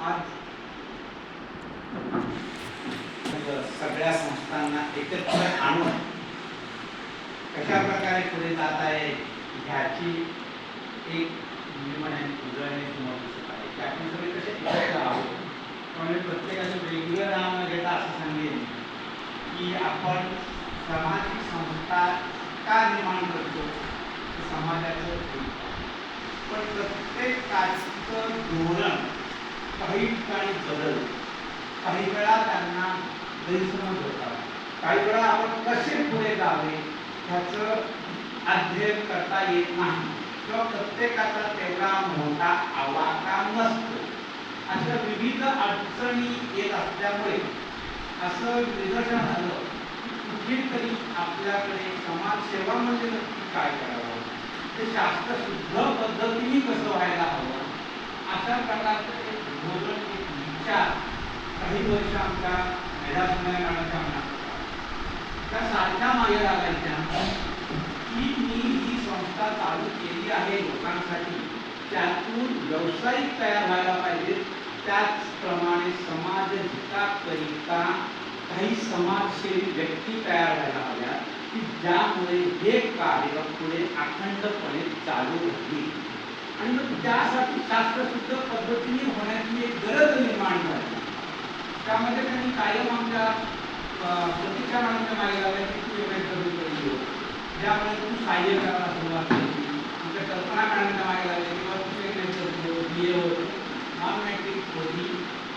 आज सगळ्या संस्थांना एकत्र आणून कशा प्रकारे पुढे जात आहे ह्याची एक उजळणे समोर दिसत आहे की आपण सगळे कसे एकत्र आहोत. त्यामुळे प्रत्येकाचं वेगळं नाव न घेता असं सांगेन की आपण सामाजिक संस्था का निर्माण करतो, समाजाचं पण प्रत्येकाचं धोरण काही ठिकाणी बदल, काही वेळा त्यांना गैरसमज होतात, काही वेळा आपण कसे पुढे जावे ह्याचं अध्ययन करता येत नाही किंवा प्रत्येकाचा तेवढा मोठा आवाका नसतो. अशा विविध अडचणी येत असल्यामुळे असं निदर्शन झालं कुठेतरी आपल्याकडे समाजसेवा म्हणजे नक्की काय करावं, ते शास्त्रशुद्ध पद्धतीने कसं व्हायला हवं, अशा प्रकारचं एक धोरण, एक विचार काही वर्ष आमच्या मेधासमया काळाच्या मनात त्या सारख्या मागे लागायच्या की मी ही संस्था चालू केली आहे लोकांसाठी, त्यातून व्यावसायिक तयार व्हायला पाहिजे, त्याचप्रमाणे समाज हिताकरिता काही समाजसेवी व्यक्ती तयार व्हायला हव्या की ज्यामुळे हे कार्य पुढे अखंडपणे चालू राहील. आणि मग त्यासाठी शास्त्रशुद्ध पद्धतीने होण्याची एक गरज निर्माण झाली. त्यामध्ये त्यांनी कायम आमच्या प्रतीक्षा मानच्या मागे लागल्या की तू एवढे ज्यामुळे तू सहाय्य करायला सुरुवात केली. आमच्या कल्पना मॅडमच्या मागे लागल्या किंवा तू एक बी ए होतं, नॉन मॅट्रिक होती,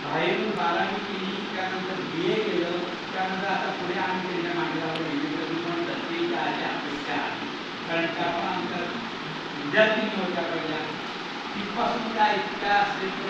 बाहेरून 12वी केली, त्यानंतर बी ए केलं, त्यानंतर आता पुढे आम्ही केलेल्या मागे लागलो पण प्रत्येक अपेक्षा आहे. कारण त्या पण आमच्या विद्यार्थी होत्या पहिल्या तिथपासून त्या इतक्या श्रेष्ठ